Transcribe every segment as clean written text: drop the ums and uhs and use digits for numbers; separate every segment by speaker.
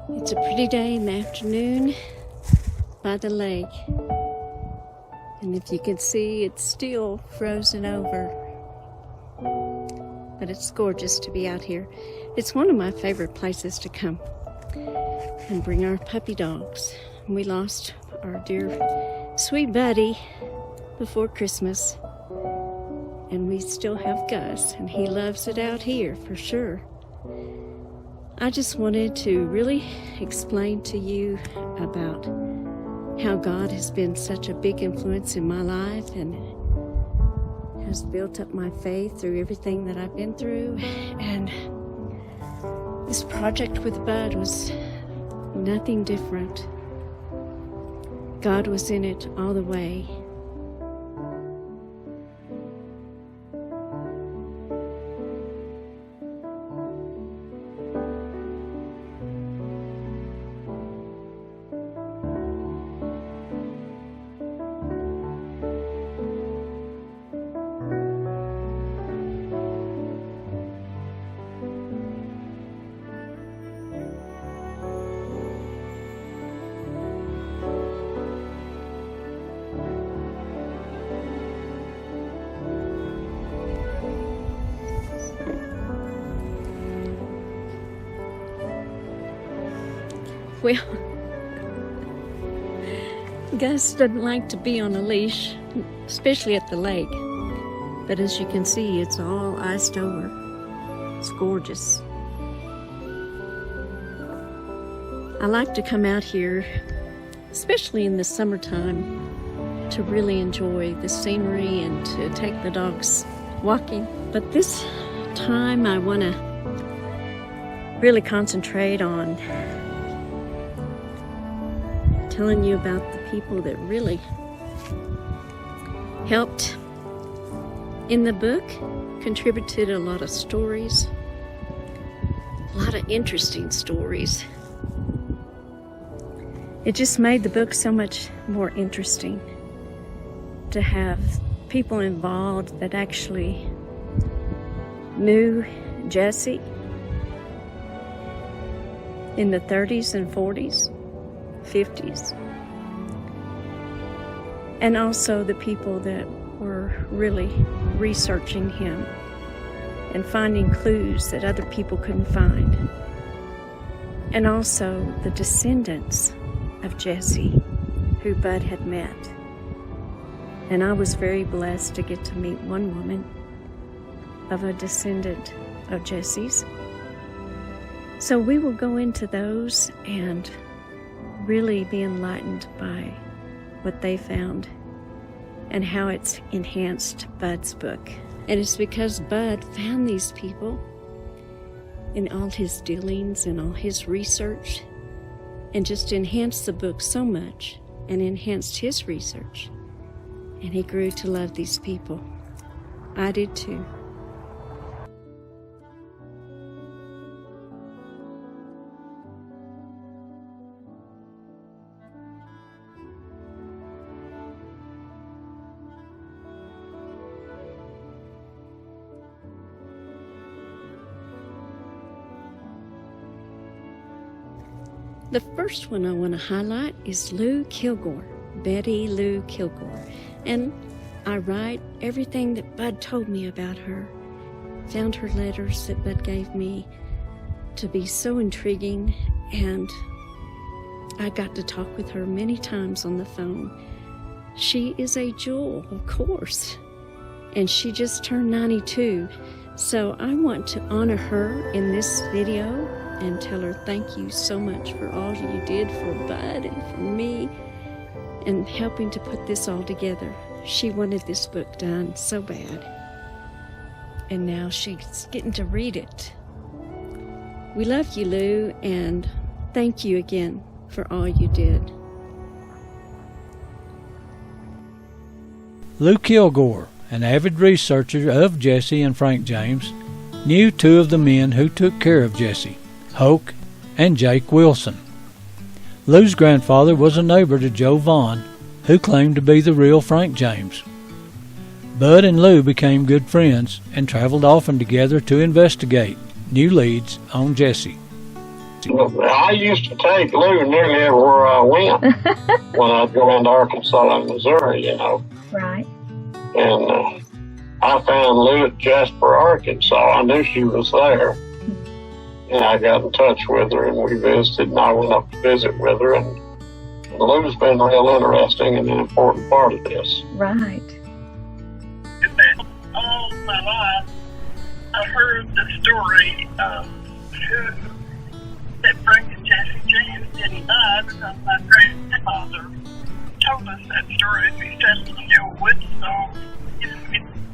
Speaker 1: It's a pretty day in the afternoon by the lake. And if you can see, it's still frozen over. But it's gorgeous to be out here. It's one of my favorite places to come and bring our puppy dogs. We lost our dear sweet Buddy before Christmas. And we still have Gus, and he loves it out here for sure. I just wanted to really explain to you about how God has been such a big influence in my life and has built up my faith through everything that I've been through. And this project with Bud was nothing different. God was in it all the way. Well, Gus doesn't like to be on a leash, especially at the lake. But as you can see, it's all iced over. It's gorgeous. I like to come out here, especially in the summertime, to really enjoy the scenery and to take the dogs walking. But this time I want to really concentrate on telling you about the people that really helped in the book, contributed a lot of stories, a lot of interesting stories. It just made the book so much more interesting to have people involved that actually knew Jesse in the 30s and 40s. 50s, and also the people that were really researching him and finding clues that other people couldn't find, and also the descendants of Jesse who Bud had met. And I was very blessed to get to meet one woman of a descendant of Jesse's. So we will go into those and really be enlightened by what they found and how it's enhanced Bud's book. And it's because Bud found these people in all his dealings and all his research, and just enhanced the book so much and enhanced his research. And he grew to love these people. I did too. The first one I want to highlight is Lou Kilgore, Betty Lou Kilgore. And I write everything that Bud told me about her. Found her letters that Bud gave me to be so intriguing, and I got to talk with her many times on the phone. She is a jewel, of course, and she just turned 92. So I want to honor her in this video and tell her thank you so much for all you did for Bud and for me and helping to put this all together. She wanted this book done so bad, and now she's getting to read it. We love you, Lou, and thank you again for all you did.
Speaker 2: Lou Kilgore, an avid researcher of Jesse and Frank James, knew two of the men who took care of Jesse, Howk and Jake Wilson. Lou's grandfather was a neighbor to Joe Vaughn, who claimed to be the real Frank James. Bud and Lou became good friends and traveled often together to investigate new leads on Jesse.
Speaker 3: I used to take Lou nearly everywhere I went when I'd go into Arkansas and Missouri,
Speaker 4: Right.
Speaker 3: And I found Lou at Jasper, Arkansas. I knew she was there. And I got in touch with her, and we visited, and I went up to visit with her. And Lou's been real interesting and an important part of this.
Speaker 4: Right.
Speaker 3: All my life, I heard the story of that Frank and Jesse James didn't die because my grandfather told us that story. As we sat in the old wood stove,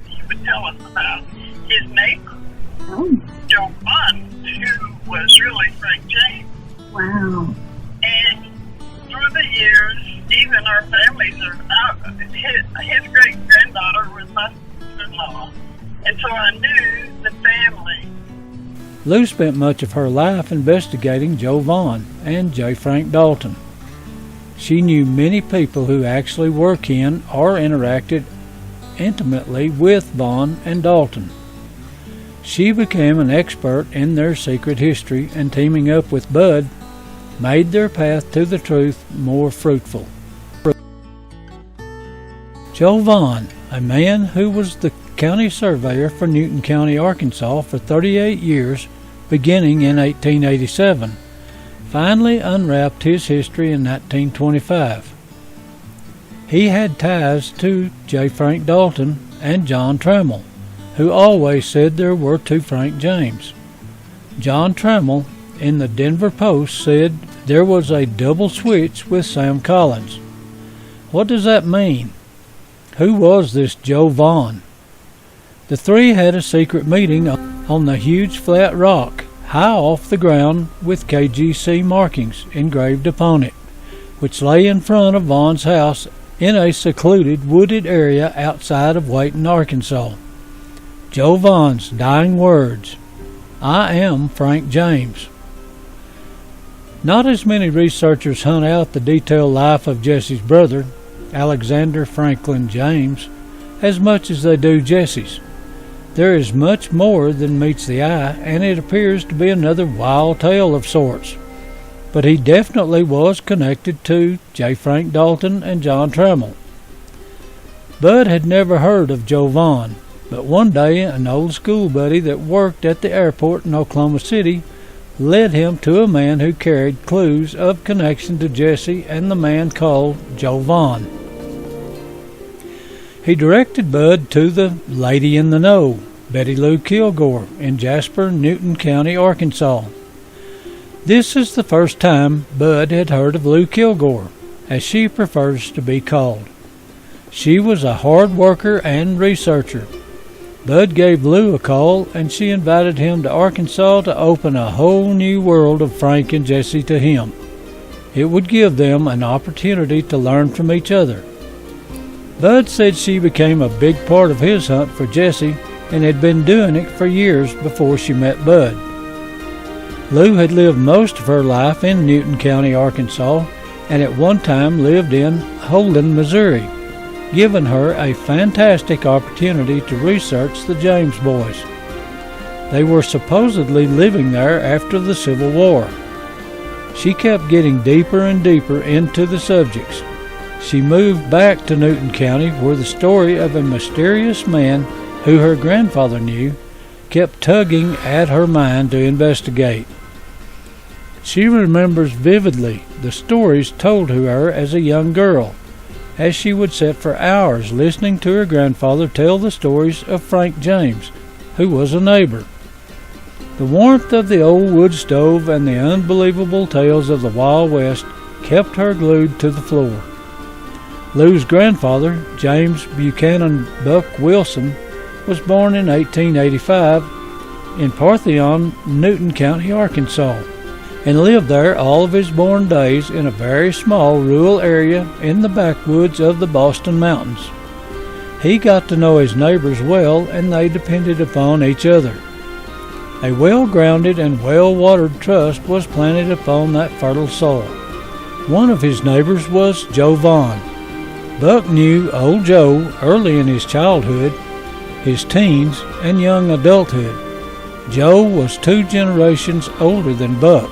Speaker 3: he would tell us about his neighbor, Joe Bunn, who was really Frank James.
Speaker 4: Wow.
Speaker 3: And through the years, even our families are out. His great-granddaughter was my sister-in-law. And so I knew the family.
Speaker 2: Lou spent much of her life investigating Joe Vaughn and J. Frank Dalton. She knew many people who actually were kin or interacted intimately with Vaughn and Dalton. She became an expert in their secret history, and teaming up with Bud made their path to the truth more fruitful. Joe Vaughn, a man who was the county surveyor for Newton County, Arkansas for 38 years, beginning in 1887, finally unwrapped his history in 1925. He had ties to J. Frank Dalton and John Trammell, who always said there were two Frank James. John Trammell in the Denver Post said there was a double switch with Sam Collins. What does that mean? Who was this Joe Vaughn? The three had a secret meeting on the huge flat rock, high off the ground, with KGC markings engraved upon it, which lay in front of Vaughn's house in a secluded, wooded area outside of Wayton, Arkansas. Joe Vaughn's dying words, "I am Frank James." Not as many researchers hunt out the detailed life of Jesse's brother, Alexander Franklin James, as much as they do Jesse's. There is much more than meets the eye, and it appears to be another wild tale of sorts. But he definitely was connected to J. Frank Dalton and John Trammell. Bud had never heard of Joe Vaughn, but one day an old school buddy that worked at the airport in Oklahoma City led him to a man who carried clues of connection to Jesse and the man called Joe Vaughn. He directed Bud to the Lady in the Know, Betty Lou Kilgore, in Jasper, Newton County, Arkansas. This is the first time Bud had heard of Lou Kilgore, as she prefers to be called. She was a hard worker and researcher. Bud gave Lou a call, and she invited him to Arkansas to open a whole new world of Frank and Jesse to him. It would give them an opportunity to learn from each other. Bud said she became a big part of his hunt for Jesse and had been doing it for years before she met Bud. Lou had lived most of her life in Newton County, Arkansas, and at one time lived in Holden, Missouri, giving her a fantastic opportunity to research the James boys. They were supposedly living there after the Civil War. She kept getting deeper and deeper into the subjects. She moved back to Newton County, where the story of a mysterious man who her grandfather knew kept tugging at her mind to investigate. She remembers vividly the stories told to her as a young girl, as she would sit for hours listening to her grandfather tell the stories of Frank James, who was a neighbor. The warmth of the old wood stove and the unbelievable tales of the Wild West kept her glued to the floor. Lou's grandfather, James Buchanan Buck Wilson, was born in 1885 in Parthenon, Newton County, Arkansas, and lived there all of his born days in a very small rural area in the backwoods of the Boston Mountains. He got to know his neighbors well, and they depended upon each other. A well-grounded and well-watered trust was planted upon that fertile soil. One of his neighbors was Joe Vaughn. Buck knew old Joe early in his childhood, his teens, and young adulthood. Joe was 2 generations older than Buck.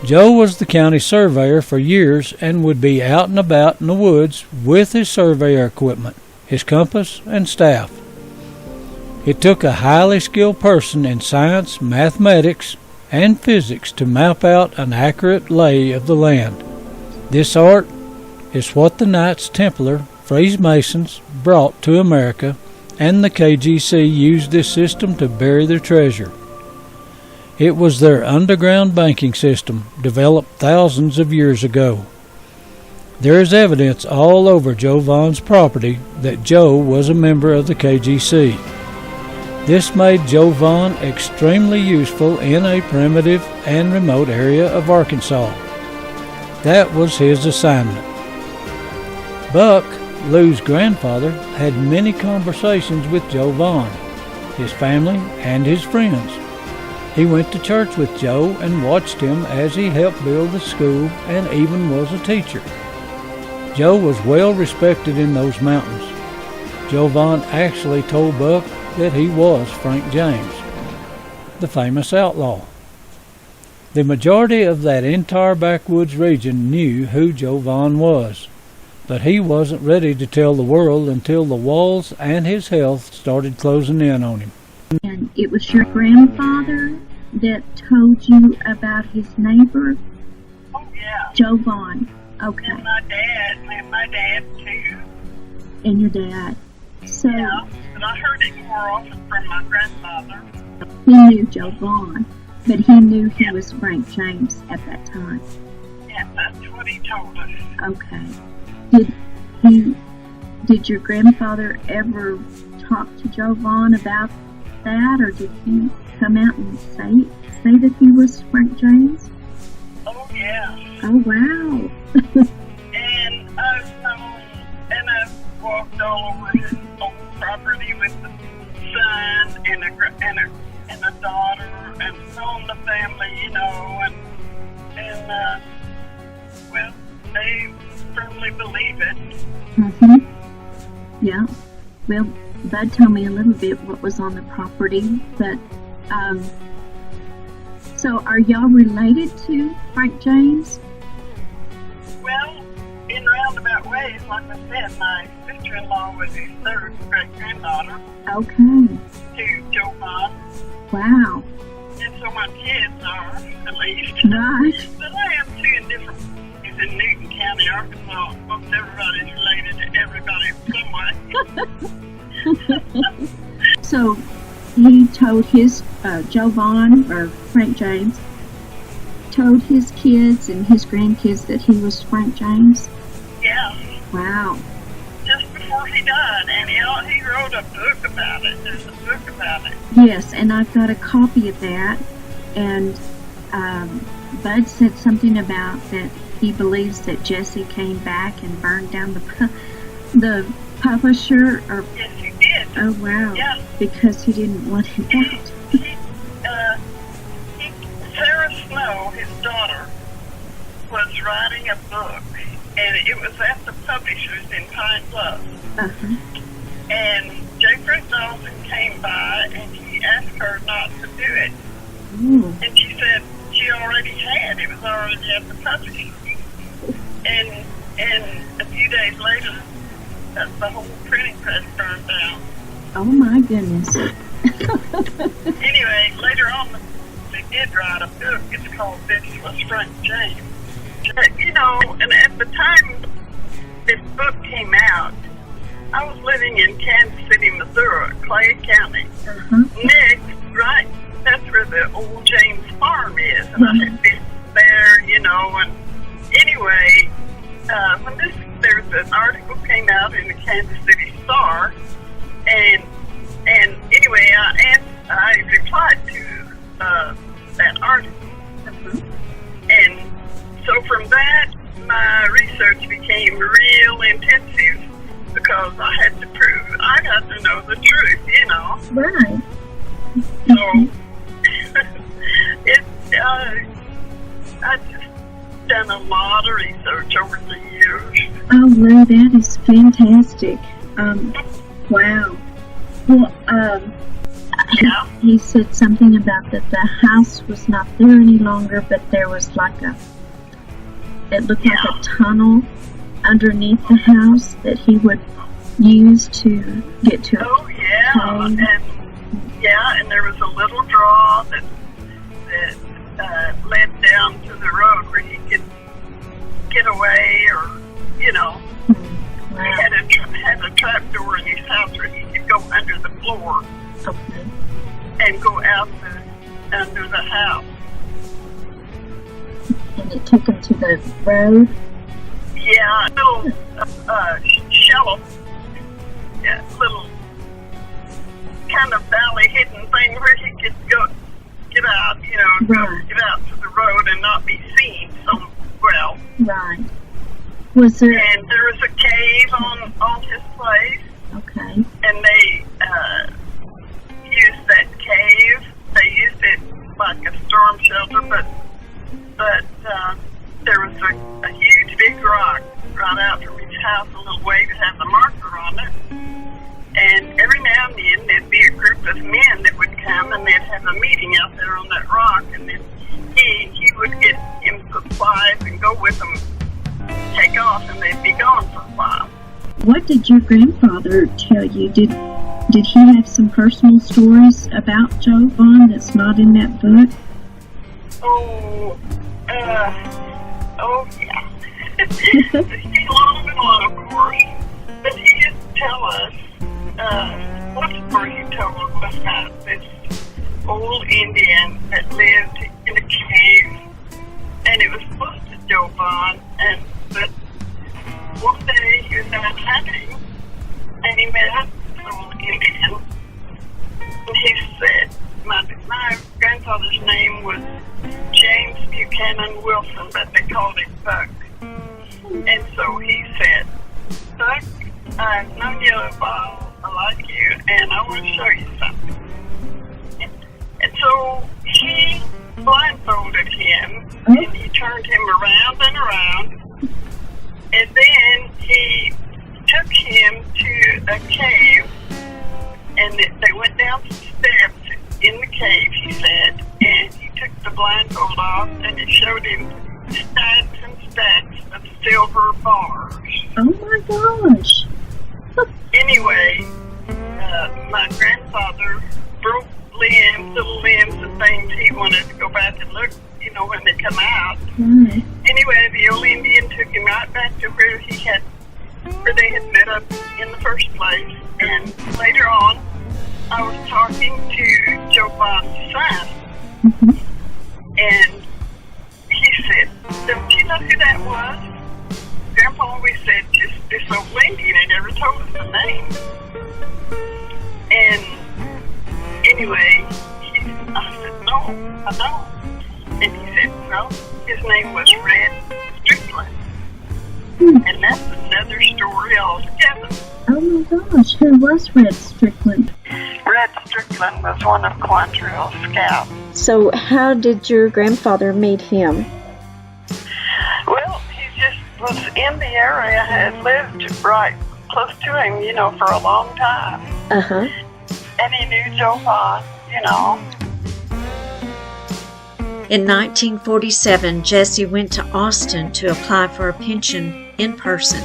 Speaker 2: Joe was the county surveyor for years and would be out and about in the woods with his surveyor equipment, his compass, and staff. It took a highly skilled person in science, mathematics, and physics to map out an accurate lay of the land. This art is what the Knights Templar Freemasons brought to America, and the KGC used this system to bury their treasure. It was their underground banking system, developed thousands of years ago. There is evidence all over Joe Vaughn's property that Joe was a member of the KGC. This made Joe Vaughn extremely useful in a primitive and remote area of Arkansas. That was his assignment. Buck, Lou's grandfather, had many conversations with Joe Vaughn, his family, and his friends. He went to church with Joe and watched him as he helped build the school and even was a teacher. Joe was well respected in those mountains. Joe Vaughn actually told Buck that he was Frank James, the famous outlaw. The majority of that entire backwoods region knew who Joe Vaughn was, but he wasn't ready to tell the world until the walls and his health started closing in on him.
Speaker 4: And it was your grandfather that told you about his neighbor,
Speaker 3: Oh, yeah.
Speaker 4: Joe Vaughn. Okay.
Speaker 3: And my dad, too.
Speaker 4: And your dad. So
Speaker 3: Yeah, but I heard it more often from my grandfather.
Speaker 4: he knew Joe Vaughn, but he knew he was Frank James at that time.
Speaker 3: Yes, that's what he told us.
Speaker 4: Okay. Did your grandfather ever talk to Joe Vaughn about that, or did he come out and say that he was Frank James?
Speaker 3: Oh, yeah.
Speaker 4: Oh, wow.
Speaker 3: And I've walked all over his old property with the son and a daughter and known the family, you know, and well, they firmly believe it.
Speaker 4: Yeah. Well, Bud told me a little bit what was on the property, but so are y'all related to Frank James?
Speaker 3: Well, in roundabout ways, like I said, my sister-in-law was his third great-granddaughter
Speaker 4: Okay.
Speaker 3: to Joe Vaughn,
Speaker 4: Wow.
Speaker 3: and so my kids are, at least.
Speaker 4: Right.
Speaker 3: But I have two in different places in Newton County, Arkansas. Most everybody's related to everybody some way.
Speaker 4: So he told his Joe Vaughn, or Frank James, told his kids and his grandkids that he was Frank James.
Speaker 3: Yeah,
Speaker 4: Wow.
Speaker 3: just before he died, and he wrote a book about it. There's a book about it.
Speaker 4: Yes, and I've got a copy of that. And Bud said something about that he believes that Jesse came back and burned down the publisher. Or
Speaker 3: Yes, he did.
Speaker 4: oh wow,
Speaker 3: Yeah.
Speaker 4: because he didn't want him out.
Speaker 3: Sarah Snow, his daughter, was writing a book, and it was at the publishers in Pine Bluff.
Speaker 4: Uh-huh.
Speaker 3: And Jeffrey Dawson came by, and he asked her not to do it.
Speaker 4: Ooh.
Speaker 3: And she said she already had. It was already at the publishers. And a few days later, the whole printing press burned down.
Speaker 4: Oh my goodness.
Speaker 3: Anyway, later on, they did write a book. It's called This Was Frank James. You know, and at the time this book came out, I was living in Kansas City, Missouri, Clay County.
Speaker 4: Uh-huh.
Speaker 3: Next, right, that's where the old James farm is. And I had been there, you know, and anyway, there's an article came out in the Kansas City Star, and anyway, I replied to that article, and so from that, my research became real intensive because I had to prove I got to know the truth, you know.
Speaker 4: Right.
Speaker 3: So I've just done a lot of research over the years.
Speaker 4: Oh, Lou, that is fantastic. Wow. Well,
Speaker 3: Yeah.
Speaker 4: He said something about that the house was not there any longer, but there was like it looked like a tunnel underneath the house that he would use to get to
Speaker 3: Oh, yeah.
Speaker 4: cave.
Speaker 3: And there was a little draw that led down to the road where he could get away, or, you know.
Speaker 4: Wow.
Speaker 3: He had a trap door in his house where he could go under the floor
Speaker 4: Okay.
Speaker 3: and go out under the house.
Speaker 4: And it took him to the road.
Speaker 3: Yeah, a little shallow, little kind of valley hidden thing where he could get out,
Speaker 4: Right.
Speaker 3: get out to the road and not be seen so well.
Speaker 4: Right. Was there...
Speaker 3: And there was a cave on his place,
Speaker 4: Okay.
Speaker 3: and they used that cave. They used it like a storm shelter, but there was a huge big rock right out from his house a little way that had the marker on it. And every now and then there'd be a group of men that would come and they'd have a meeting out there on that rock, and then he would get him supplies and go with them, take off, and they'd be gone for a while.
Speaker 4: What did your grandfather tell you? Did he have some personal stories about Joe Vaughn that's not in that book?
Speaker 3: Yeah. He's long gone, of course, but he used to tell us, one story he told was about this old Indian that lived in a cave, and it was close to Joe Vaughn, but one day he was out hunting, and he met this old Indian, and he said, my grandfather's name was James Buchanan Wilson, but they called him Buck. And so he said, Buck, I've known you a while, I like you, and I want to show you something. And so he blindfolded him, and he turned him around and around, and then he took him to a cave, and they went down some steps in the cave, he said, and he took the blindfold off, and it showed him stacks and stacks of silver bars.
Speaker 4: Oh my gosh!
Speaker 3: Anyway, my grandfather broke little limbs and things. He wanted to go back and look, when they come out.
Speaker 4: Right.
Speaker 3: Anyway, the old Indian took him right back to where they had met up in the first place. And later on, I was talking to Joe Vaughn's son, and he said, "Don't you know who that was?" Grandpa always said, "Just this old Indian," and never told us the name. And anyway, I said, "No, I don't." And he said, "No, his name was Red Strickland." And that's another story altogether.
Speaker 4: Oh my gosh, who was Red Strickland?
Speaker 3: Red Strickland was one of Quantrill's scouts.
Speaker 1: So how did your grandfather meet him?
Speaker 3: Well, he just was in the area, had lived right close to him, for a long time.
Speaker 1: Uh-huh.
Speaker 3: And he knew Joe Vaughn,
Speaker 5: In 1947, Jesse went to Austin to apply for a pension in person.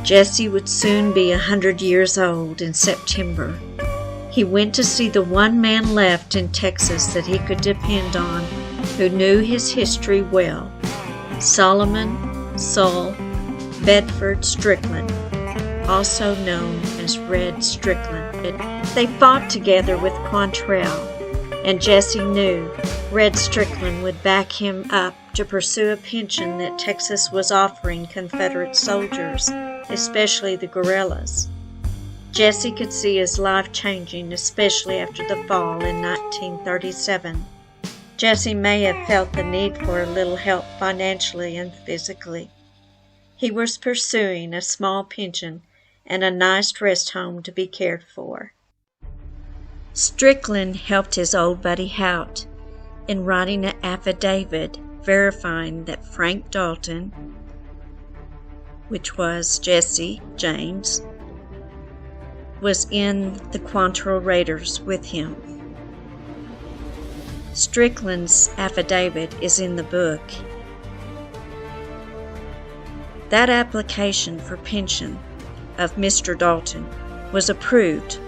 Speaker 5: Jesse would soon be 100 years old in September. He went to see the one man left in Texas that he could depend on, who knew his history well, Solomon Sol Bedford Strickland, also known as Red Strickland. They fought together with Quantrill, and Jesse knew Red Strickland would back him up to pursue a pension that Texas was offering Confederate soldiers, especially the guerrillas. Jesse could see his life changing, especially after the fall in 1937. Jesse may have felt the need for a little help financially and physically. He was pursuing a small pension and a nice rest home to be cared for. Strickland helped his old buddy Howk in writing an affidavit verifying that Frank Dalton, which was Jesse James, was in the Quantrill Raiders with him. Strickland's affidavit is in the book. That application for pension of Mr. Dalton was approved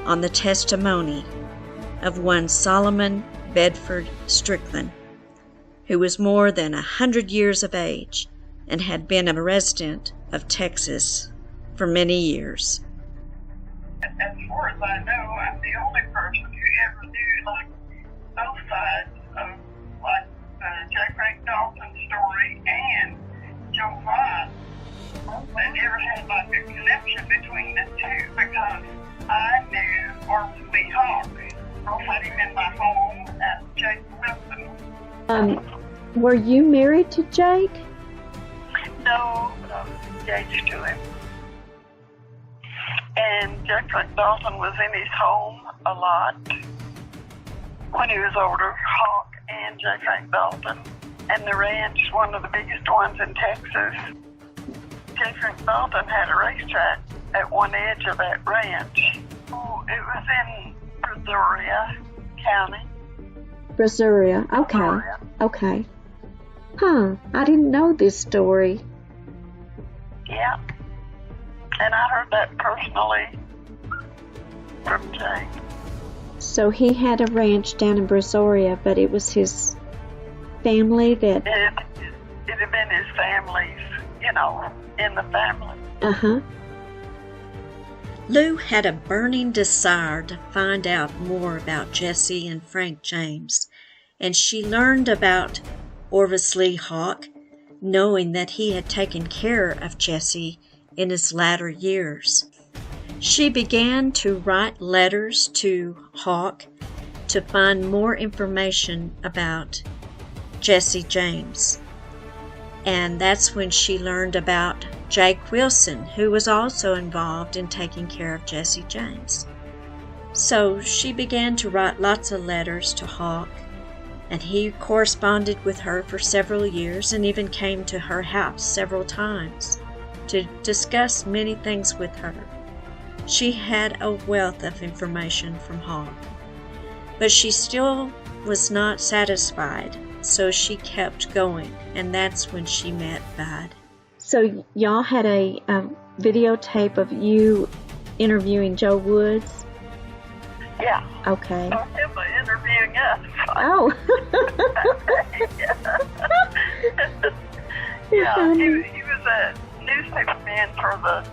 Speaker 5: on the testimony of one Solomon Bedford Strickland, who was more than 100 years of age and had been a resident of Texas for many years.
Speaker 3: As far as I know, I'm the only person who ever knew, like, both sides of, like, J. Frank Dalton's story and Joe Vine. I never had, like, a connection between the two because I knew Orvus Howk. I had him in my home at Jesse Woodson.
Speaker 1: Were you married to Jake?
Speaker 3: No, but I was engaged to him. And J. Frank Dalton was in his home a lot when he was older, Howk and J. Frank Dalton. And the ranch, one of the biggest ones in Texas. J. Frank Dalton had a racetrack at one edge of that ranch. Oh, it was in Brazoria County.
Speaker 1: Brazoria, okay.
Speaker 3: Brazoria.
Speaker 1: Okay. Huh, I didn't know this story.
Speaker 3: Yeah. And I heard that personally from Jay.
Speaker 1: So he had a ranch down in Brazoria, but it was his family that...
Speaker 3: It had been his family's, you know, in the family.
Speaker 1: Uh-huh.
Speaker 5: Lou had a burning desire to find out more about Jesse and Frank James, and she learned about Orvus Howk, knowing that he had taken care of Jesse in his latter years. She began to write letters to Howk to find more information about Jesse James. And that's when she learned about Jake Wilson, who was also involved in taking care of Jesse James. So she began to write lots of letters to Howk, and he corresponded with her for several years and even came to her house several times to discuss many things with her. She had a wealth of information from Howk, but she still was not satisfied, so she kept going, and that's when she met Bud.
Speaker 1: So y'all had a videotape of you interviewing Joe Woods?
Speaker 3: Yeah.
Speaker 1: Okay.
Speaker 3: So him interviewing us.
Speaker 1: Oh.
Speaker 3: Yeah, he was a newspaperman for the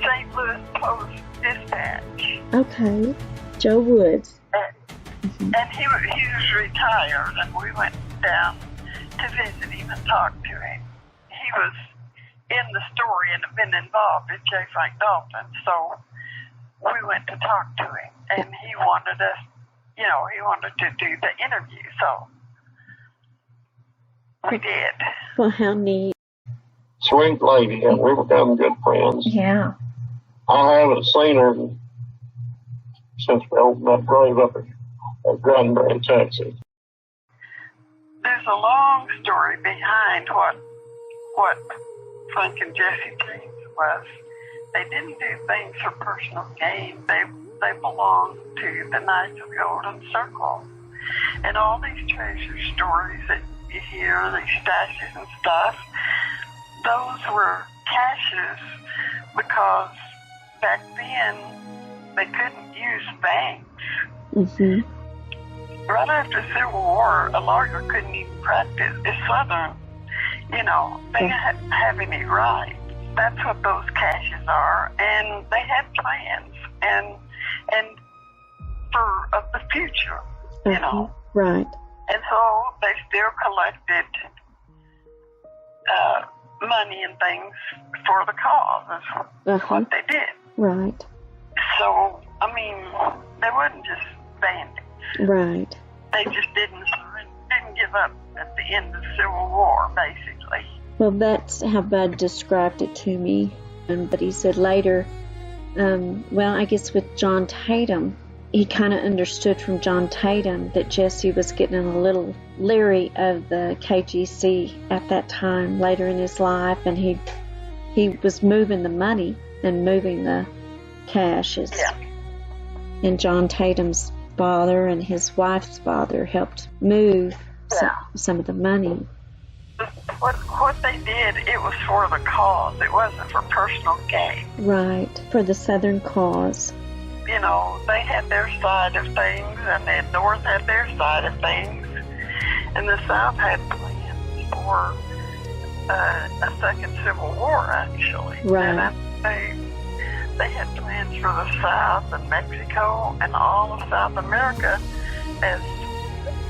Speaker 3: St. Louis Post-Dispatch.
Speaker 1: Okay. Joe Woods.
Speaker 3: And he was retired, and we went down to visit him and talk to him. He was in the story and had been involved with J. Frank Dalton, so we went to talk to him, and he wanted us, you know, he wanted to do the interview, so we did.
Speaker 1: Well, how neat.
Speaker 6: Sweet lady, and we become good friends.
Speaker 1: Yeah.
Speaker 6: I haven't seen her since we opened that grave up at Granbury, Texas.
Speaker 3: There's a long story behind what Frank and Jesse James was. They didn't do things for personal gain. They belonged to the Knights of Golden Circle. And all these treasure stories that you hear, these stashes and stuff, those were caches because back then they couldn't use banks.
Speaker 1: Mm-hmm.
Speaker 3: Right after the Civil War, a lawyer couldn't even practice. It's Southern, you know, they didn't have any rights. That's what those caches are, and they had plans and for the future, you know.
Speaker 1: Right.
Speaker 3: And so they still collected money and things for the cause. That's what they did.
Speaker 1: Right.
Speaker 3: So, I mean, they wasn't just bandits.
Speaker 1: Right.
Speaker 3: They just didn't give up at the end of the Civil War, basically.
Speaker 1: Well, that's how Bud described it to me. But he said later, well, I guess with John Tatum, he kind of understood from John Tatum that Jesse was getting a little leery of the KGC at that time, later in his life, and he was moving the money and moving the caches.
Speaker 3: Yeah.
Speaker 5: And John Tatum's father and his wife's father helped move some of the money.
Speaker 3: What they did, it was for the cause. It wasn't for personal gain.
Speaker 5: Right, for the Southern cause.
Speaker 3: You know, they had their side of things, and the North had their side of things, and the South had plans for a second Civil War, actually.
Speaker 5: Right.
Speaker 3: And they had plans for the South and Mexico and all of South America as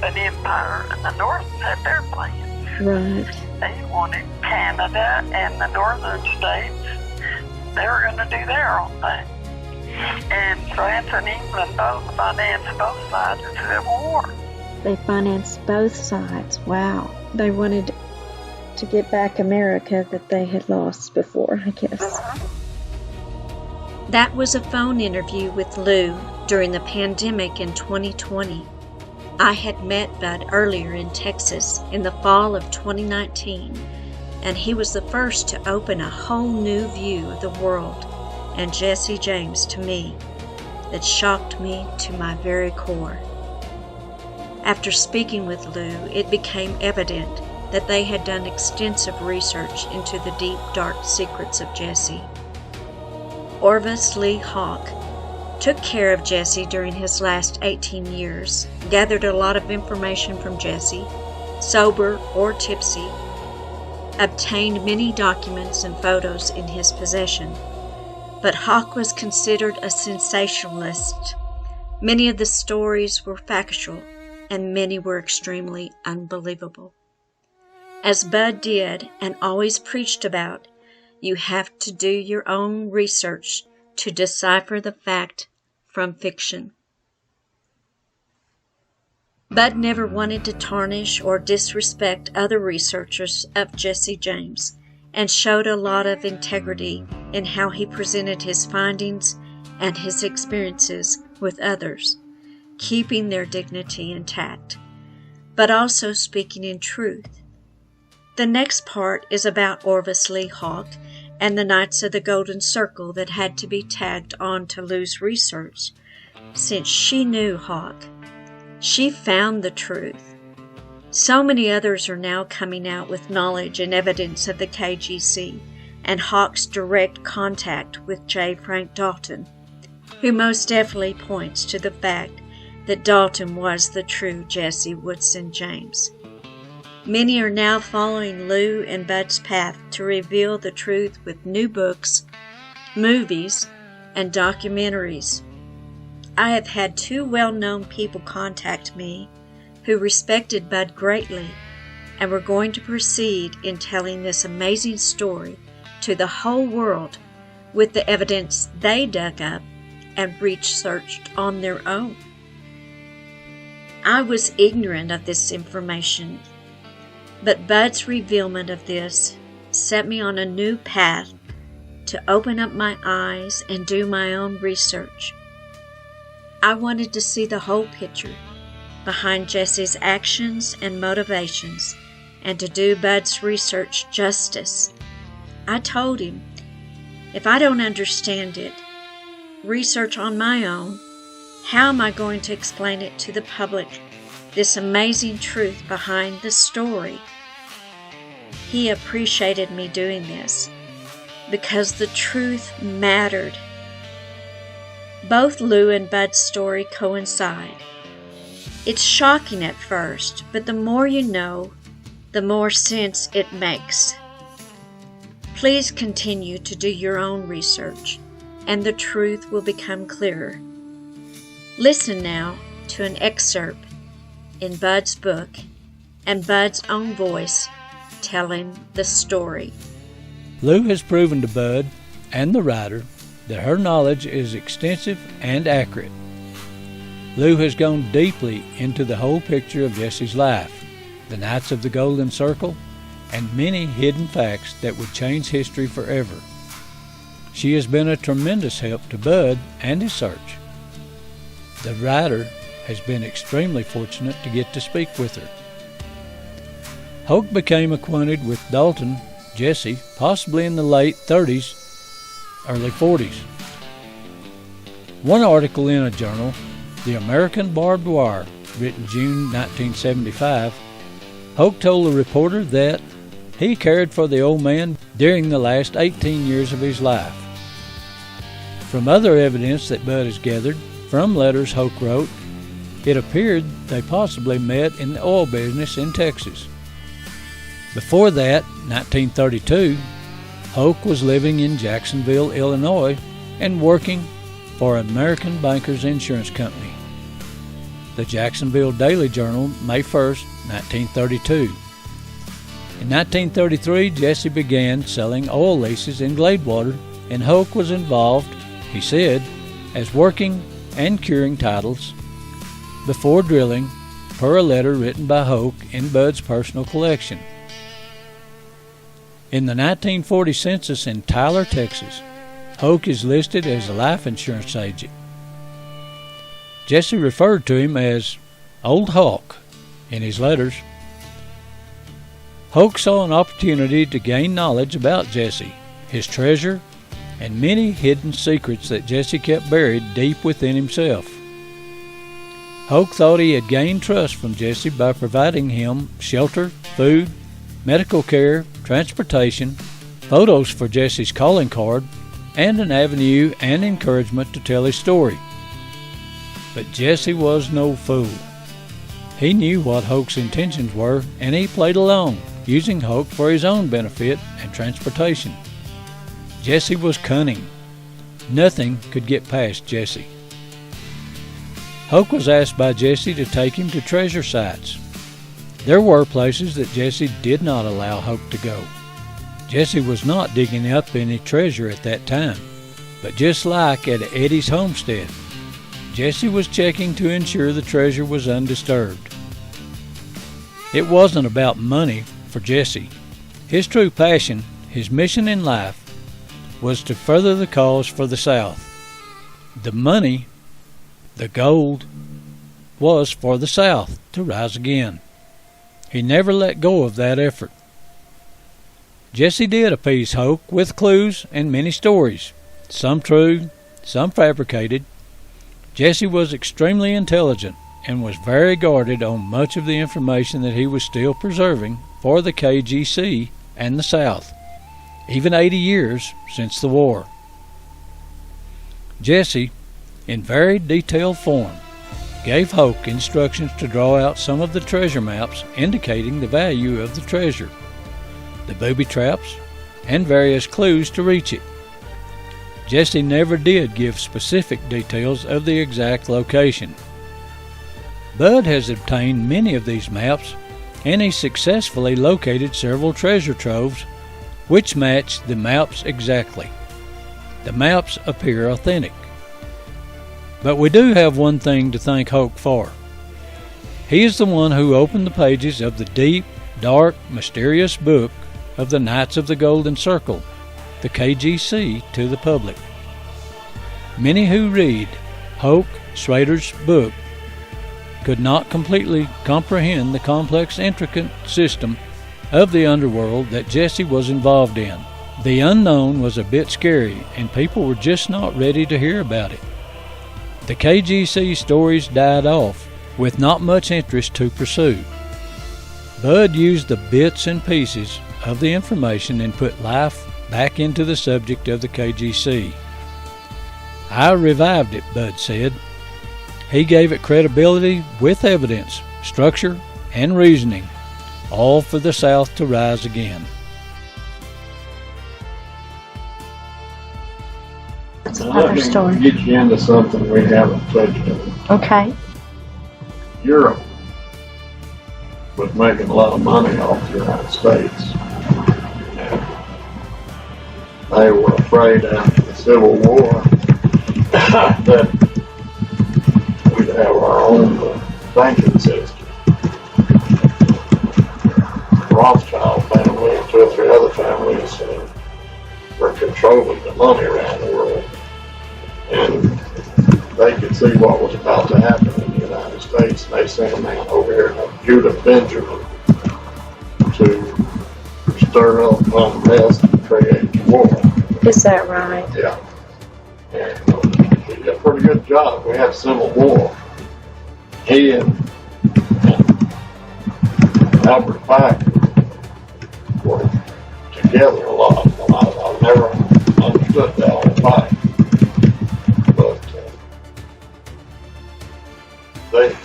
Speaker 3: an empire, and the North had their plans.
Speaker 5: Right.
Speaker 3: They wanted Canada and the northern states. They were going to do their own thing. And France and England both financed both sides of the Civil War.
Speaker 5: They financed both sides. Wow. They wanted to get back America that they had lost before, I guess. That was a phone interview with Lou during the pandemic in 2020. I had met Bud earlier in Texas in the fall of 2019, and he was the first to open a whole new view of the world and Jesse James to me that shocked me to my very core. After speaking with Lou, it became evident that they had done extensive research into the deep, dark secrets of Jesse. Orvus Howk took care of Jesse during his last 18 years, gathered a lot of information from Jesse, sober or tipsy, obtained many documents and photos in his possession. But Howk was considered a sensationalist. Many of the stories were factual, and many were extremely unbelievable. As Bud did and always preached about, you have to do your own research to decipher the fact from fiction. Bud never wanted to tarnish or disrespect other researchers of Jesse James, and showed a lot of integrity in how he presented his findings and his experiences with others, keeping their dignity intact, but also speaking in truth. The next part is about Orvus Howk and the Knights of the Golden Circle that had to be tagged on to Lou's research, since she knew Howk. She found the truth. So many others are now coming out with knowledge and evidence of the KGC and Hawk's direct contact with J. Frank Dalton, who most definitely points to the fact that Dalton was the true Jesse Woodson James. Many are now following Lou and Bud's path to reveal the truth with new books, movies, and documentaries. I have had two well-known people contact me who respected Bud greatly and were going to proceed in telling this amazing story to the whole world with the evidence they dug up and researched on their own. I was ignorant of this information, but Bud's revealment of this set me on a new path to open up my eyes and do my own research. I wanted to see the whole picture behind Jesse's actions and motivations, and to do Bud's research justice. I told him, if I don't understand it, research on my own, how am I going to explain it to the public, this amazing truth behind the story? He appreciated me doing this, because the truth mattered. Both Lou and Bud's story coincide. It's shocking at first, but the more you know, the more sense it makes. Please continue to do your own research, and the truth will become clearer. Listen now to an excerpt in Bud's book and Bud's own voice telling the story.
Speaker 2: Lou has proven to Bud and the writer that her knowledge is extensive and accurate. Lou has gone deeply into the whole picture of Jesse's life, the Knights of the Golden Circle, and many hidden facts that would change history forever. She has been a tremendous help to Bud and his search. The writer has been extremely fortunate to get to speak with her. Howk became acquainted with Dalton, Jesse, possibly in the late 30s, early 40s. One article in a journal, The American Barbed Wire, written June 1975, Howk told the reporter that he cared for the old man during the last 18 years of his life. From other evidence that Bud has gathered, from letters Howk wrote, it appeared they possibly met in the oil business in Texas. Before that, 1932, Howk was living in Jacksonville, Illinois, and working for American Bankers Insurance Company. The Jacksonville Daily Journal, May 1st, 1932. In 1933, Jesse began selling oil leases in Gladewater, and Howk was involved, he said, as working and curing titles before drilling, per a letter written by Howk in Bud's personal collection. In the 1940 census in Tyler, Texas, Howk is listed as a life insurance agent. Jesse referred to him as Old Hawk in his letters. Howk saw an opportunity to gain knowledge about Jesse, his treasure, and many hidden secrets that Jesse kept buried deep within himself. Howk thought he had gained trust from Jesse by providing him shelter, food, medical care, transportation, photos for Jesse's calling card, and an avenue and encouragement to tell his story. But Jesse was no fool. He knew what Howk's intentions were, and he played along, using Howk for his own benefit and transportation. Jesse was cunning. Nothing could get past Jesse. Howk was asked by Jesse to take him to treasure sites. There were places that Jesse did not allow Howk to go. Jesse was not digging up any treasure at that time, but just like at Eddie's homestead, Jesse was checking to ensure the treasure was undisturbed. It wasn't about money for Jesse. His true passion, his mission in life, was to further the cause for the South. The money, the gold, was for the South to rise again. He never let go of that effort. Jesse did appease Howk with clues and many stories, some true, some fabricated. Jesse was extremely intelligent and was very guarded on much of the information that he was still preserving for the KGC and the South, even 80 years since the war. Jesse, in very detailed form, gave Howk instructions to draw out some of the treasure maps indicating the value of the treasure, the booby traps, and various clues to reach it. Jesse never did give specific details of the exact location. Bud has obtained many of these maps, and he successfully located several treasure troves which match the maps exactly. The maps appear authentic. But we do have one thing to thank Howk for. He is the one who opened the pages of the deep, dark, mysterious book of the Knights of the Golden Circle, the KGC, to the public. Many who read Howk Schrader's book could not completely comprehend the complex, intricate system of the underworld that Jesse was involved in. The unknown was a bit scary, and people were just not ready to hear about it. The KGC stories died off, with not much interest to pursue. Bud used the bits and pieces of the information and put life back into the subject of the KGC. I revived it, Bud said. He gave it credibility with evidence, structure, and reasoning, all for the South to rise again.
Speaker 4: That's another story.
Speaker 6: Let me get you into something we haven't touched on.
Speaker 4: Okay.
Speaker 6: Europe was making a lot of money off the United States. And they were afraid after the Civil War that we'd have our own banking system. The Rothschild family and 2 or 3 other families were controlling the money around the world. And they could see what was about to happen in the United States. And they sent a man over here named Judah Benjamin to stir up unrest and create war.
Speaker 4: Is that right?
Speaker 6: Yeah. And he got pretty good job. We had Civil War. He and Albert Pike were together a lot. And I never understood that on Pike. But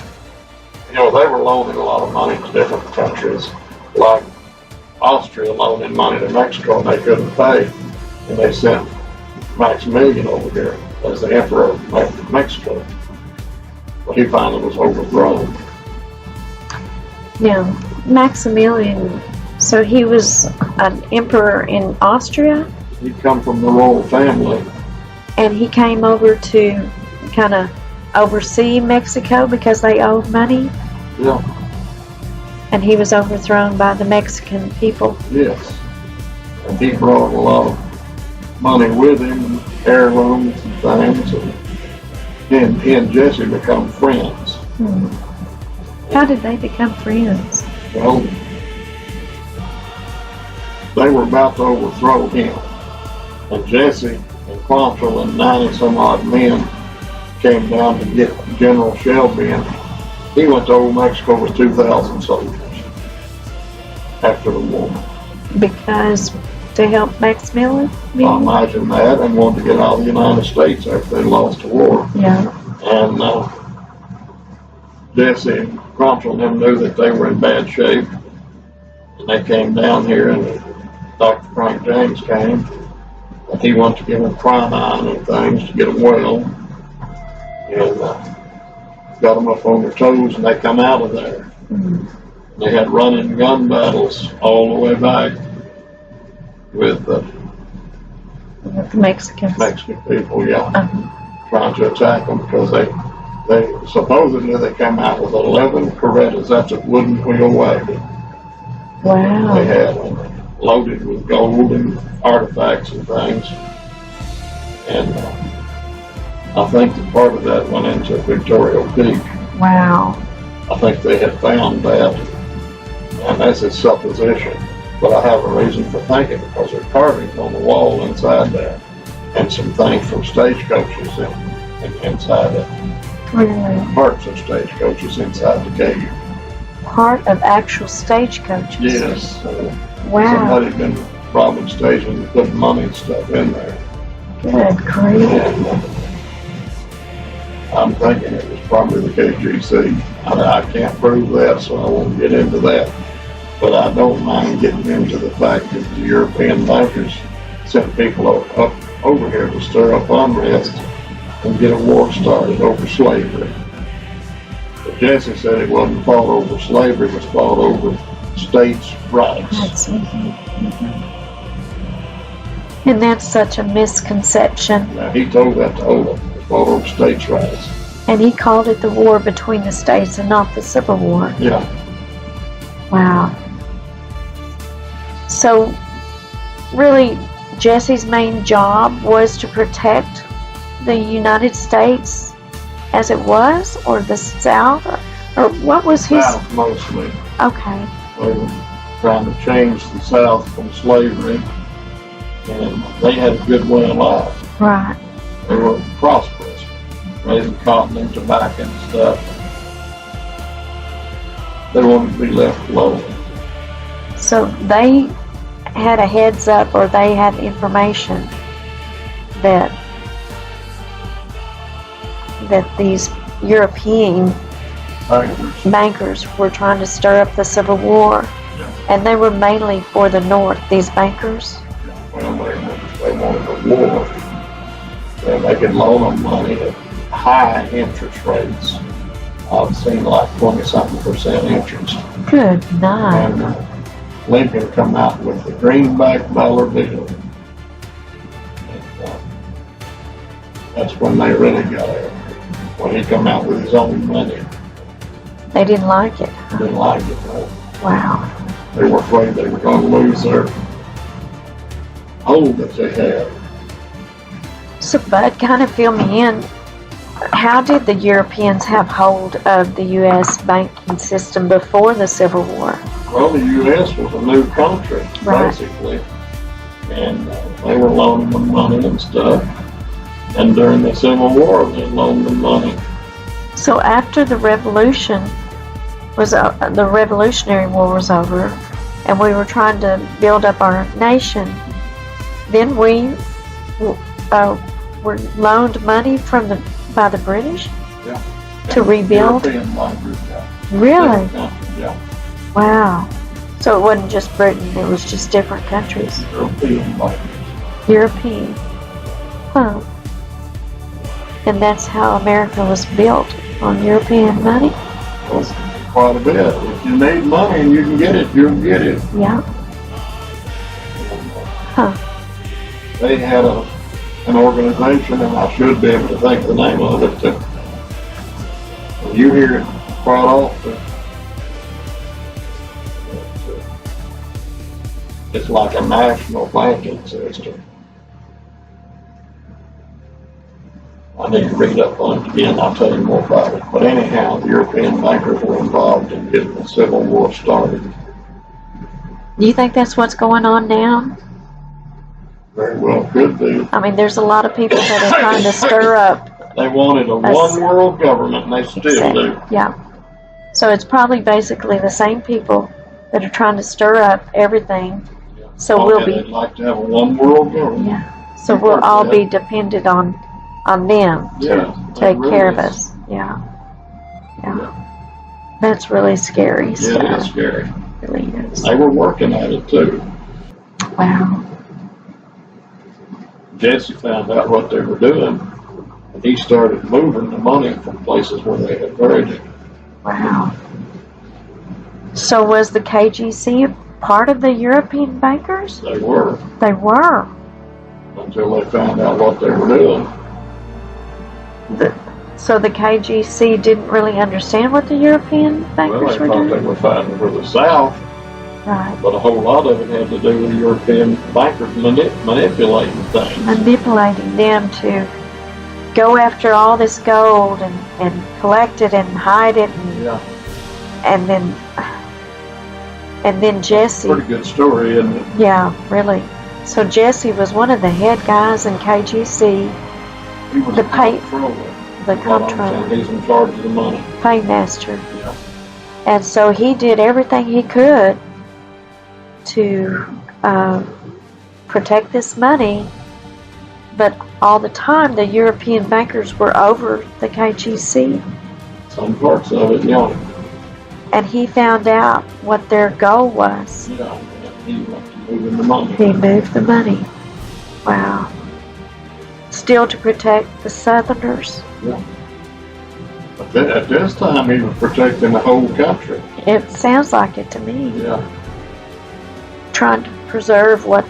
Speaker 6: they were loaning a lot of money to different countries, like Austria loaning money to Mexico and they couldn't pay. And they sent Maximilian over here as the Emperor of Mexico. But he finally was overthrown.
Speaker 1: Now, Maximilian, so he was an emperor in Austria?
Speaker 6: He'd come from the royal family.
Speaker 1: And he came over to kind of oversee Mexico because they owed money?
Speaker 6: Yeah.
Speaker 1: And he was overthrown by the Mexican people?
Speaker 6: Yes. And he brought a lot of money with him, heirlooms and things. And he and Jesse become friends.
Speaker 1: How did they become friends?
Speaker 6: Well, they were about to overthrow him. And Jesse and Quantrill and 90 some odd men came down to get General Shelby, and he went to old Mexico with 2,000 soldiers after the war.
Speaker 1: Because to help Maximilian?
Speaker 6: I imagine that, and wanted to get out of the United States after they lost the war.
Speaker 1: Yeah.
Speaker 6: And Jesse and Quantrill and them knew that they were in bad shape. And they came down here, and Dr. Frank James came, and he wanted to give them quinine and things to get them well. And got them up on their toes, and they come out of there. They had running gun battles all the way back with the
Speaker 1: Mexicans.
Speaker 6: Mexican people, trying to attack them because they supposedly they came out with 11 Corettas. That's a wooden wheel wagon.
Speaker 1: Wow.
Speaker 6: They had them loaded with gold and artifacts and things. And I think that part of that went into Victoria Peak.
Speaker 1: Wow.
Speaker 6: I think they had found that, and that's a supposition. But I have a reason for thinking because there are carvings on the wall inside there, and some things from stagecoaches inside it.
Speaker 1: Really?
Speaker 6: Parts of stagecoaches inside the cave.
Speaker 1: Part of actual stagecoaches?
Speaker 6: Yes.
Speaker 1: Wow.
Speaker 6: Somebody had been robbing stations and putting money and stuff in there.
Speaker 1: Good grief.
Speaker 6: And I'm thinking it was probably the KGC. I can't prove that, so I won't get into that. But I don't mind getting into the fact that the European bankers sent people up over here to stir up unrest and get a war started over slavery. But Jesse said it wasn't fought over slavery, it was fought over states' rights.
Speaker 1: And that's such a misconception.
Speaker 6: Now, he told that to Olaf, it was fought over states' rights.
Speaker 1: And he called it the war between the states and not the Civil War.
Speaker 6: Yeah.
Speaker 1: Wow. So, really, Jesse's main job was to protect the United States as it was, or the South, or what was his?
Speaker 6: South mostly.
Speaker 1: Okay.
Speaker 6: They were trying to change the South from slavery, and they had a good way of life.
Speaker 1: Right.
Speaker 6: They were prosperous, raising cotton and tobacco and stuff. They wanted to be left alone.
Speaker 1: So they had a heads up, or they had information that these European bankers were trying to stir up the Civil War.
Speaker 6: Yeah.
Speaker 1: And they were mainly for the North, these bankers.
Speaker 6: Well, they wanted a war, and they could loan them money at high interest rates. I've seen like 20-something% interest.
Speaker 1: Good night.
Speaker 6: And Lincoln come out with the greenback dollar bill. And, that's when they really got it. When he come out with his own money.
Speaker 1: They didn't like it.
Speaker 6: Didn't like it, no.
Speaker 1: Wow.
Speaker 6: They were afraid they were going to lose their hold that they had.
Speaker 1: So Bud, kind of fill me in. How did the Europeans have hold of the U.S. banking system before the Civil War?
Speaker 6: Well, the U.S. was a new country,
Speaker 1: Right.
Speaker 6: basically. And they were loaning them money and stuff. And during the Civil War, they loaned them money.
Speaker 5: So after the revolution the Revolutionary War was over, and we were trying to build up our nation, then we were loaned money by the British
Speaker 6: Yeah.
Speaker 5: to rebuild.
Speaker 6: European bankers, yeah.
Speaker 5: Really?
Speaker 6: Different countries, yeah.
Speaker 5: Wow. So it wasn't just Britain; it was just different countries.
Speaker 6: European bankers.
Speaker 5: European. Huh. And that's how America was built, on European money?
Speaker 6: Well, quite a bit. If you need money and you can get it, you'll get it.
Speaker 5: Yeah. Huh.
Speaker 6: They had an organization, and I should be able to think the name of it, too. You hear it quite often. It's like a national banking system. I need to read up on it again, I'll tell you more about it. But anyhow, the European bankers were involved in getting the Civil War started.
Speaker 5: Do you think that's what's going on now?
Speaker 6: Very well could be.
Speaker 5: I mean, there's a lot of people that are trying to stir up.
Speaker 6: They wanted a one world government, and they still do.
Speaker 5: Yeah. So it's probably basically the same people that are trying to stir up everything. So we'll be.
Speaker 6: They'd like to have a one world government.
Speaker 5: Yeah. So we'll all be dependent on them to take care of us. Yeah. Yeah. That's really scary.
Speaker 6: Yeah, it is scary.
Speaker 5: It really is.
Speaker 6: They were working at it too.
Speaker 5: Wow.
Speaker 6: Jesse found out what they were doing, and he started moving the money from places where they had buried it.
Speaker 5: Wow. So was the KGC part of the European bankers?
Speaker 6: They were.
Speaker 5: They were.
Speaker 6: Until they found out what they were doing.
Speaker 5: So the KGC didn't really understand what the European bankers were
Speaker 6: Well, they thought
Speaker 5: doing?
Speaker 6: they were fighting for the South,
Speaker 5: Right.
Speaker 6: but a whole lot of it had to do with European bankers manipulating things.
Speaker 5: Manipulating them to go after all this gold and collect it and hide it
Speaker 6: Yeah,
Speaker 5: and then Jesse.
Speaker 6: pretty good story, isn't it?
Speaker 5: Yeah, really. So Jesse was one of the head guys in KGC,
Speaker 6: He was
Speaker 5: The
Speaker 6: the
Speaker 5: pay-
Speaker 6: comptroller.
Speaker 5: the
Speaker 6: Well, I'm saying
Speaker 5: comptroller,
Speaker 6: he's in charge of the money.
Speaker 5: paymaster.
Speaker 6: Yeah.
Speaker 5: And so he did everything he could to protect this money, but all the time the European bankers were over the KGC,
Speaker 6: Some parts of it, yeah.
Speaker 5: and he found out what their goal was.
Speaker 6: Yeah, he went to moving the money.
Speaker 5: He moved the money. Wow. Still to protect the Southerners.
Speaker 6: Yeah. But then, at this time, he was protecting the whole country.
Speaker 5: It sounds like it to me.
Speaker 6: Yeah.
Speaker 5: Trying to preserve what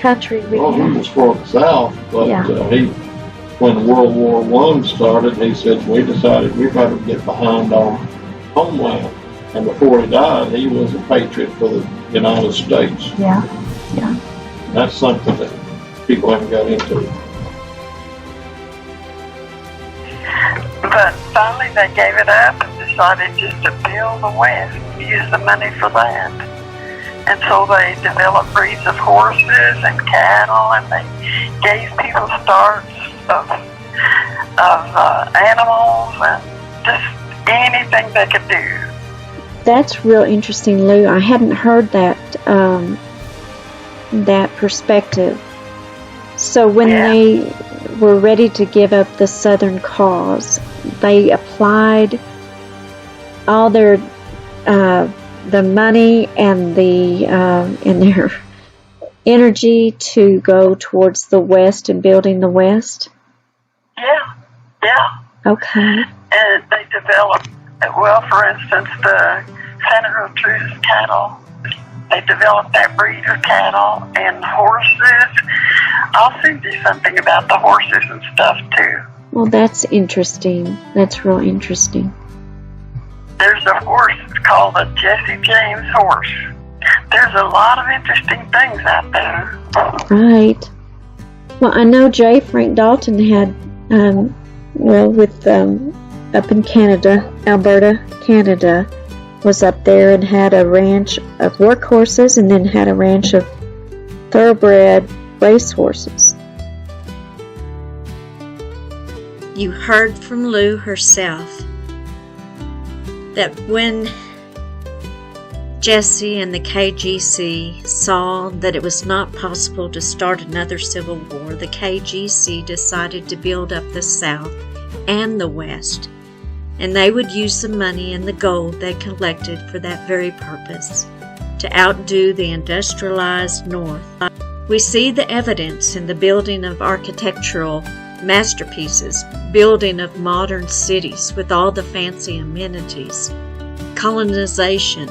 Speaker 5: country we
Speaker 6: Well, he
Speaker 5: have.
Speaker 6: was for the South, but
Speaker 5: Yeah.
Speaker 6: When World War I started, he said, we decided we better get behind our homeland. And before he died, he was a patriot for the United States.
Speaker 5: Yeah.
Speaker 6: That's something that people haven't got into.
Speaker 3: But finally they gave it up and decided just to build the West, use the money for that. And so they developed breeds of horses and cattle, and they gave people starts of animals and just anything they could do.
Speaker 1: That's real interesting, Lou. I hadn't heard that that perspective. So when they were ready to give up the Southern cause, they applied all their the money and their energy to go towards the West and building the West.
Speaker 3: Yeah.
Speaker 1: Okay.
Speaker 3: And they developed, well, for instance, the Senator Trude's cattle. They developed that breed of cattle and horses. I'll send you something about the horses and stuff, too.
Speaker 1: Well, that's interesting. That's real interesting.
Speaker 3: There's a horse called the Jesse James horse. There's a lot of interesting things out there.
Speaker 1: Right. Well, I know J. Frank Dalton had, up in Canada, Alberta, Canada, was up there and had a ranch of workhorses and then had a ranch of thoroughbred race horses.
Speaker 5: You heard from Lou herself that when Jesse and the KGC saw that it was not possible to start another civil war, the KGC decided to build up the South and the West, and they would use the money and the gold they collected for that very purpose, to outdo the industrialized North. We see the evidence in the building of architectural masterpieces, building of modern cities with all the fancy amenities, colonization,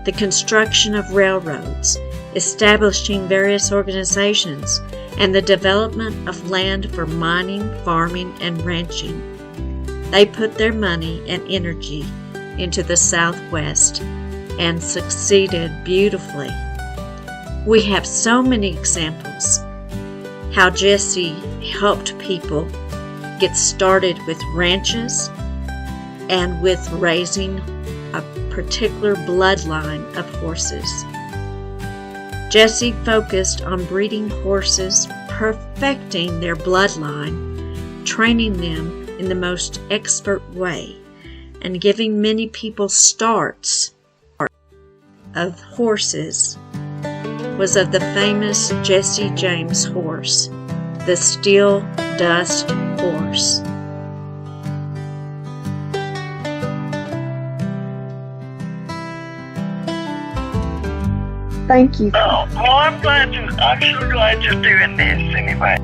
Speaker 5: the construction of railroads, establishing various organizations, and the development of land for mining, farming, and ranching. They put their money and energy into the Southwest and succeeded beautifully. We have so many examples how Jesse helped people get started with ranches and with raising a particular bloodline of horses. Jesse focused on breeding horses, perfecting their bloodline, training them in the most expert way, and giving many people starts of horses was of the famous Jesse James horse, the Steel Dust Horse.
Speaker 7: Thank you.
Speaker 3: Oh, well, I'm sure glad you're doing this anyway.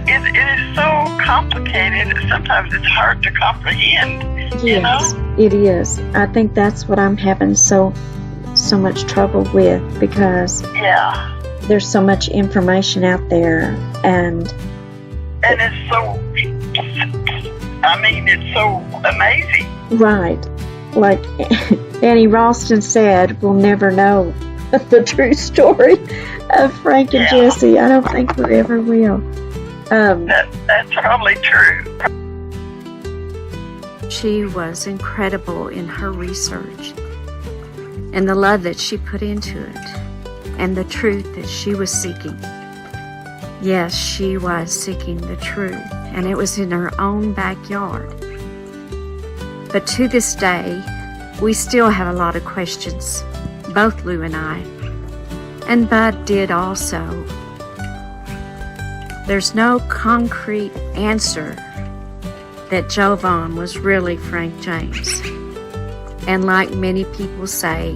Speaker 3: It is so complicated. Sometimes it's hard to comprehend.
Speaker 7: Yes, it is. I think that's what I'm having so much trouble with, because there's so much information out there, and
Speaker 3: it's so, it's so amazing.
Speaker 7: Right. Like Annie Ralston said, we'll never know the true story of Frank and Jesse. I don't think we ever will.
Speaker 3: That's probably true.
Speaker 1: She was incredible in her research and the love that she put into it and the truth that she was seeking. Yes, she was seeking the truth, and it was in her own backyard. But to this day, we still have a lot of questions, both Lou and I, and Bud did also. There's no concrete answer that Jovan was really Frank James. And like many people say,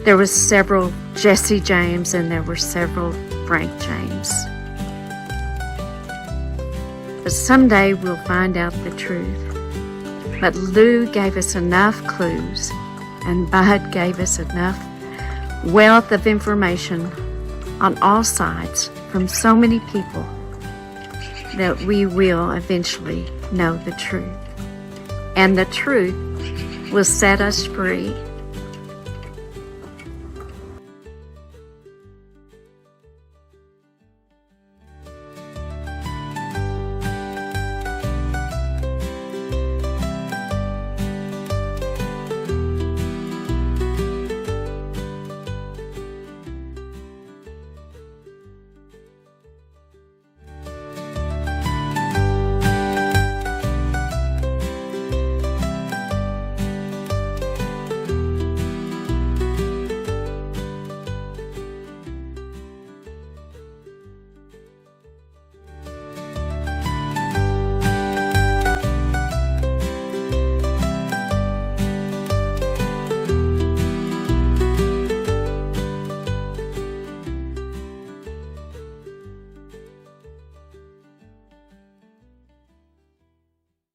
Speaker 1: there was several Jesse James and there were several Frank James. But someday we'll find out the truth. But Lou gave us enough clues, and Bud gave us enough wealth of information on all sides from so many people that we will eventually know the truth. And the truth will set us free